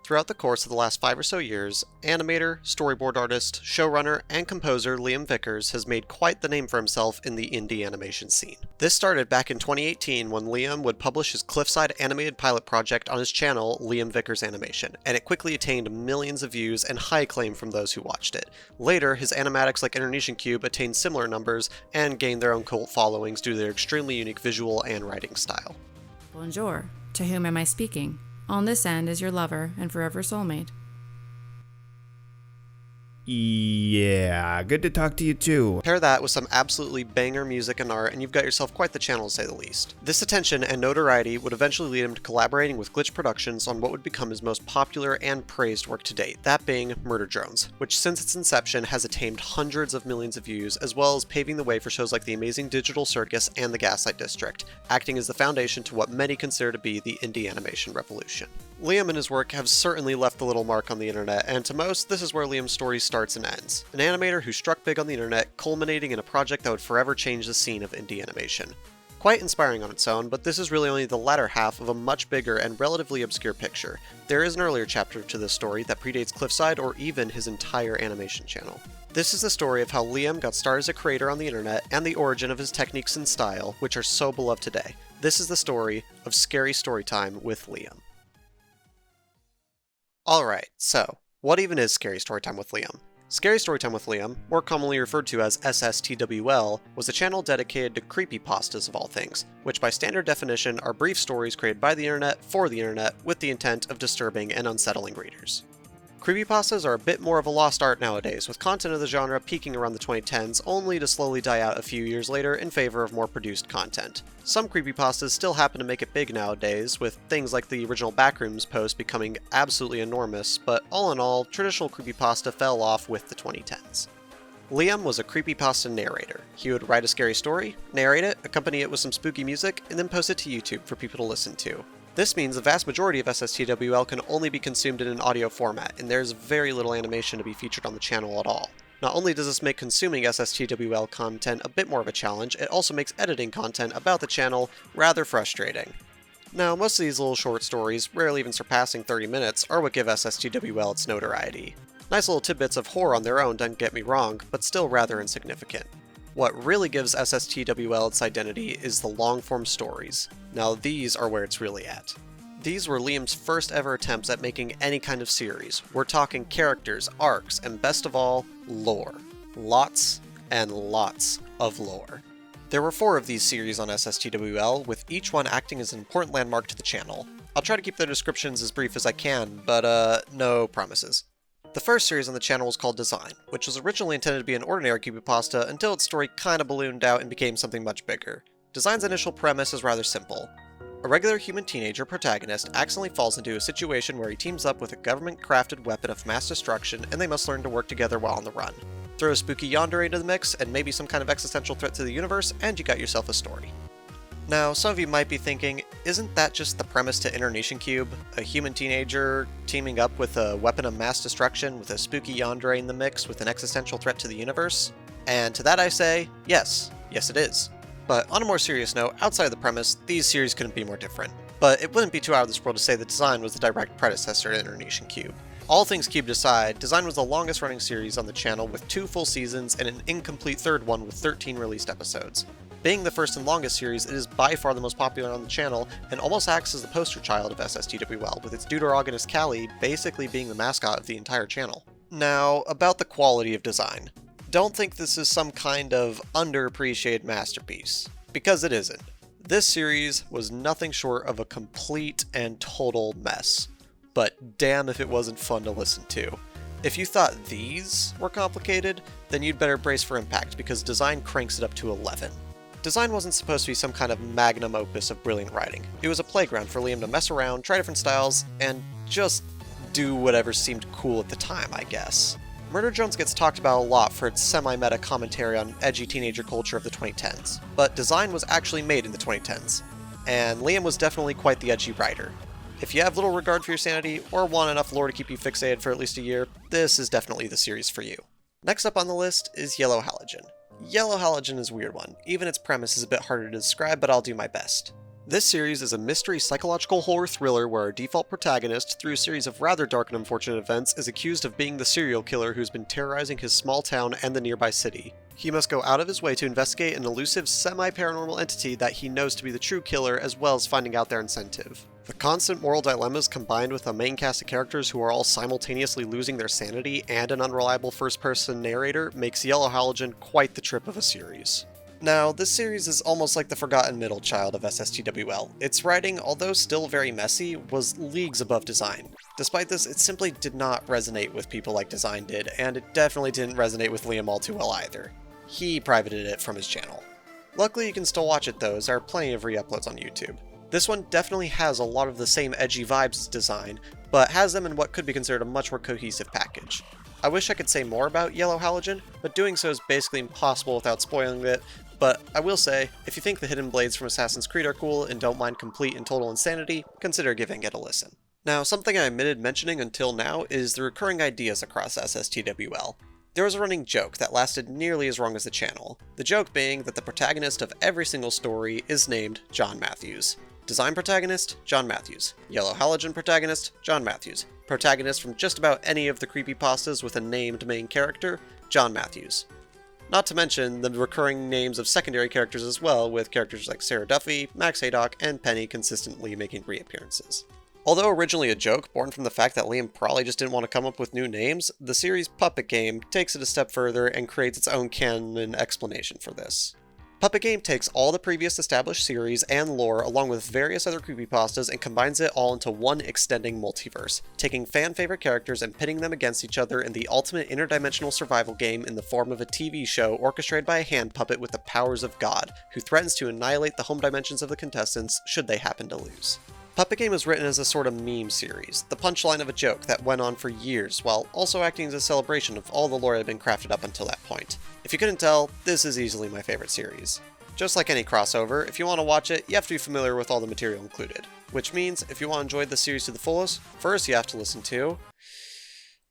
Throughout the course of the last 5 or so years, animator, storyboard artist, showrunner, and composer Liam Vickers has made quite the name for himself in the indie animation scene. This started back in 2018 when Liam would publish his Cliffside animated pilot project on his channel, Liam Vickers Animation, and it quickly attained millions of views and high acclaim from those who watched it. Later, his animatics like Internation Cube attained similar numbers and gained their own cult followings due to their extremely unique visual and writing style. Bonjour. To whom am I speaking? On this end is your lover and forever soulmate. Yeah, good to talk to you too. Pair that with some absolutely banger music and art, and you've got yourself quite the channel to say the least. This attention and notoriety would eventually lead him to collaborating with Glitch Productions on what would become his most popular and praised work to date, that being Murder Drones, which since its inception has attained hundreds of millions of views, as well as paving the way for shows like The Amazing Digital Circus and The Gaslight District, acting as the foundation to what many consider to be the indie animation revolution. Liam and his work have certainly left a little mark on the internet, and to most, this is where Liam's story starts and ends. An animator who struck big on the internet, culminating in a project that would forever change the scene of indie animation. Quite inspiring on its own, but this is really only the latter half of a much bigger and relatively obscure picture. There is an earlier chapter to this story that predates Cliffside or even his entire animation channel. This is the story of how Liam got started as a creator on the internet and the origin of his techniques and style, which are so beloved today. This is the story of Scary Storytime with Liam. Alright, so, what even is Scary Storytime with Liam? Scary Storytime with Liam, more commonly referred to as SSTWL, was a channel dedicated to creepypastas of all things, which by standard definition are brief stories created by the internet for the internet with the intent of disturbing and unsettling readers. Creepypastas are a bit more of a lost art nowadays, with content of the genre peaking around the 2010s only to slowly die out a few years later in favor of more produced content. Some creepypastas still happen to make it big nowadays, with things like the original Backrooms post becoming absolutely enormous, but all in all, traditional creepypasta fell off with the 2010s. Liam was a creepypasta narrator. He would write a scary story, narrate it, accompany it with some spooky music, and then post it to YouTube for people to listen to. This means the vast majority of SSTWL can only be consumed in an audio format, and there's very little animation to be featured on the channel at all. Not only does this make consuming SSTWL content a bit more of a challenge, it also makes editing content about the channel rather frustrating. Now, most of these little short stories, rarely even surpassing 30 minutes, are what give SSTWL its notoriety. Nice little tidbits of horror on their own, don't get me wrong, but still rather insignificant. What really gives SSTWL its identity is the long-form stories. Now these are where it's really at. These were Liam's first ever attempts at making any kind of series. We're talking characters, arcs, and best of all, lore. Lots and lots of lore. There were 4 of these series on SSTWL, with each one acting as an important landmark to the channel. I'll try to keep their descriptions as brief as I can, but no promises. The first series on the channel was called Design, which was originally intended to be an ordinary creepypasta until its story kinda ballooned out and became something much bigger. Design's initial premise is rather simple. A regular human teenager protagonist accidentally falls into a situation where he teams up with a government-crafted weapon of mass destruction and they must learn to work together while on the run. Throw a spooky yandere into the mix and maybe some kind of existential threat to the universe and you got yourself a story. Now, some of you might be thinking, isn't that just the premise to Internation Cube? A human teenager teaming up with a weapon of mass destruction with a spooky yandere in the mix with an existential threat to the universe? And to that I say, yes it is. But on a more serious note, outside of the premise, these series couldn't be more different. But it wouldn't be too out of this world to say that Design was the direct predecessor to Internation Cube. All things Cubed aside, Design was the longest running series on the channel with 2 full seasons and an incomplete third one with 13 released episodes. Being the first and longest series, it is by far the most popular on the channel, and almost acts as the poster child of SSTWL, with its deuteragonist Callie basically being the mascot of the entire channel. Now, about the quality of Design. Don't think this is some kind of underappreciated masterpiece, because it isn't. This series was nothing short of a complete and total mess, but damn if it wasn't fun to listen to. If you thought these were complicated, then you'd better brace for impact, because Design cranks it up to 11. Design wasn't supposed to be some kind of magnum opus of brilliant writing. It was a playground for Liam to mess around, try different styles, and just do whatever seemed cool at the time, I guess. Murder Drones gets talked about a lot for its semi-meta commentary on edgy teenager culture of the 2010s, but Design was actually made in the 2010s, and Liam was definitely quite the edgy writer. If you have little regard for your sanity, or want enough lore to keep you fixated for at least a year, this is definitely the series for you. Next up on the list is Yellow Halogen. Yellow Halogen is a weird one. Even its premise is a bit harder to describe, but I'll do my best. This series is a mystery psychological horror thriller where our default protagonist, through a series of rather dark and unfortunate events, is accused of being the serial killer who's been terrorizing his small town and the nearby city. He must go out of his way to investigate an elusive, semi-paranormal entity that he knows to be the true killer, as well as finding out their incentive. The constant moral dilemmas combined with a main cast of characters who are all simultaneously losing their sanity and an unreliable first-person narrator makes Yellow Halogen quite the trip of a series. Now, this series is almost like the forgotten middle child of SSTWL. Its writing, although still very messy, was leagues above design. Despite this, it simply did not resonate with people like design did, and it definitely didn't resonate with Liam all too well either. He privated it from his channel. Luckily, you can still watch it though, as there are plenty of re-uploads on YouTube. This one definitely has a lot of the same edgy vibes as design, but has them in what could be considered a much more cohesive package. I wish I could say more about Yellow Halogen, but doing so is basically impossible without spoiling it. But I will say, if you think the hidden blades from Assassin's Creed are cool and don't mind complete and total insanity, consider giving it a listen. Now, something I omitted mentioning until now is the recurring ideas across SSTWL. There was a running joke that lasted nearly as long as the channel, the joke being that the protagonist of every single story is named John Matthews. Design protagonist, John Matthews. Yellow Halogen protagonist, John Matthews. Protagonist from just about any of the creepypastas with a named main character, John Matthews. Not to mention the recurring names of secondary characters as well, with characters like Sarah Duffy, Max Haydock, and Penny consistently making reappearances. Although originally a joke born from the fact that Liam probably just didn't want to come up with new names, the series Puppet Game takes it a step further and creates its own canon explanation for this. Puppet Game takes all the previous established series and lore along with various other creepypastas and combines it all into one extending multiverse, taking fan-favorite characters and pitting them against each other in the ultimate interdimensional survival game in the form of a TV show orchestrated by a hand puppet with the powers of God, who threatens to annihilate the home dimensions of the contestants should they happen to lose. Puppet Game was written as a sort of meme series, the punchline of a joke that went on for years, while also acting as a celebration of all the lore that had been crafted up until that point. If you couldn't tell, this is easily my favorite series. Just like any crossover, if you want to watch it, you have to be familiar with all the material included. Which means, if you want to enjoy the series to the fullest, first you have to listen to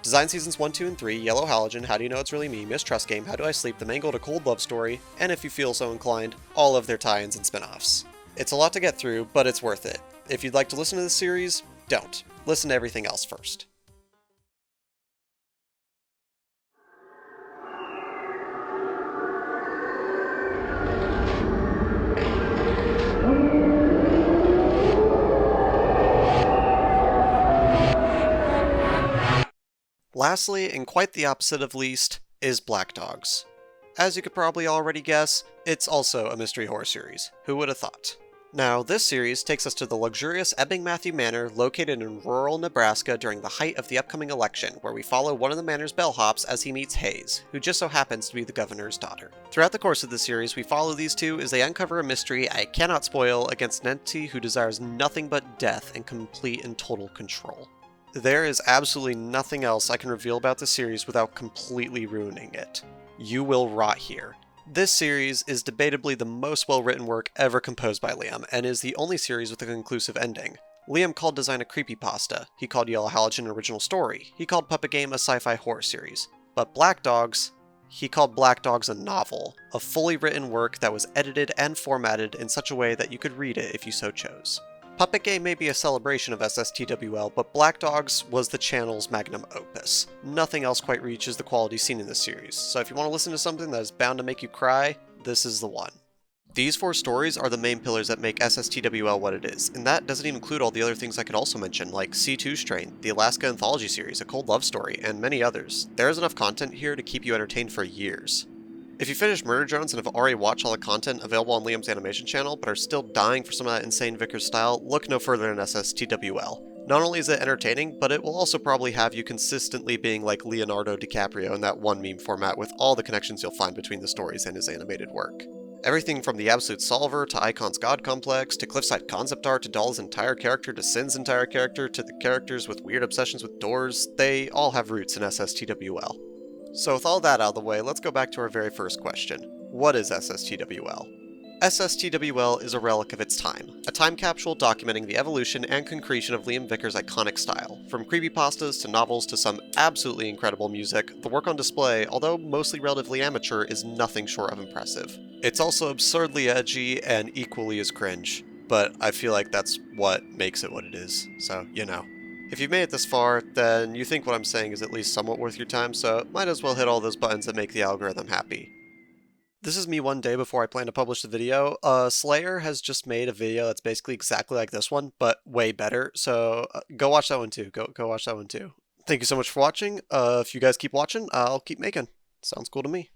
Design Seasons 1, 2, and 3, Yellow Halogen, How Do You Know It's Really Me, Mistrust Game, How Do I Sleep, The Mangled, A Cold Love Story, and if you feel so inclined, all of their tie-ins and spin-offs. It's a lot to get through, but it's worth it. If you'd like to listen to this series, don't. Listen to everything else first. Lastly, and quite the opposite of least, is Black Dogs. As you could probably already guess, it's also a mystery horror series. Who would have thought? Now, this series takes us to the luxurious Ebbing Matthew Manor located in rural Nebraska during the height of the upcoming election, where we follow one of the manor's bellhops as he meets Hayes, who just so happens to be the governor's daughter. Throughout the course of the series, we follow these two as they uncover a mystery I cannot spoil against an entity who desires nothing but death and complete and total control. There is absolutely nothing else I can reveal about the series without completely ruining it. You will rot here. This series is debatably the most well-written work ever composed by Liam, and is the only series with a conclusive ending. Liam called Design a creepypasta, he called Yellow Halogen an original story, he called Puppet Game a sci-fi horror series. But Black Dogs, he called Black Dogs a novel, a fully written work that was edited and formatted in such a way that you could read it if you so chose. Puppet Game may be a celebration of SSTWL, but Black Dogs was the channel's magnum opus. Nothing else quite reaches the quality seen in this series, so if you want to listen to something that is bound to make you cry, this is the one. These 4 stories are the main pillars that make SSTWL what it is, and that doesn't even include all the other things I could also mention, like C2 Strain, the Alaska Anthology series, A Cold Love Story, and many others. There's enough content here to keep you entertained for years. If you finished Murder Drones and have already watched all the content available on Liam's animation channel, but are still dying for some of that insane Vickers style, look no further than SSTWL. Not only is it entertaining, but it will also probably have you consistently being like Leonardo DiCaprio in that one meme format with all the connections you'll find between the stories and his animated work. Everything from the Absolute Solver to Icon's God Complex, to Cliffside concept art, to Doll's entire character, to Sin's entire character, to the characters with weird obsessions with doors, they all have roots in SSTWL. So with all that out of the way, let's go back to our very first question. What is SSTWL? SSTWL is a relic of its time, a time capsule documenting the evolution and concretion of Liam Vickers' iconic style. From creepypastas to novels to some absolutely incredible music, the work on display, although mostly relatively amateur, is nothing short of impressive. It's also absurdly edgy and equally as cringe. but I feel like that's what makes it what it is, so, you know. If you've made it this far, then you think what I'm saying is at least somewhat worth your time, so might as well hit all those buttons that make the algorithm happy. This is me one day before I plan to publish the video. Slayer has just made a video that's basically exactly like this one, but way better, so go watch that one too. Go watch that one too. Thank you so much for watching. If you guys keep watching, I'll keep making. Sounds cool to me.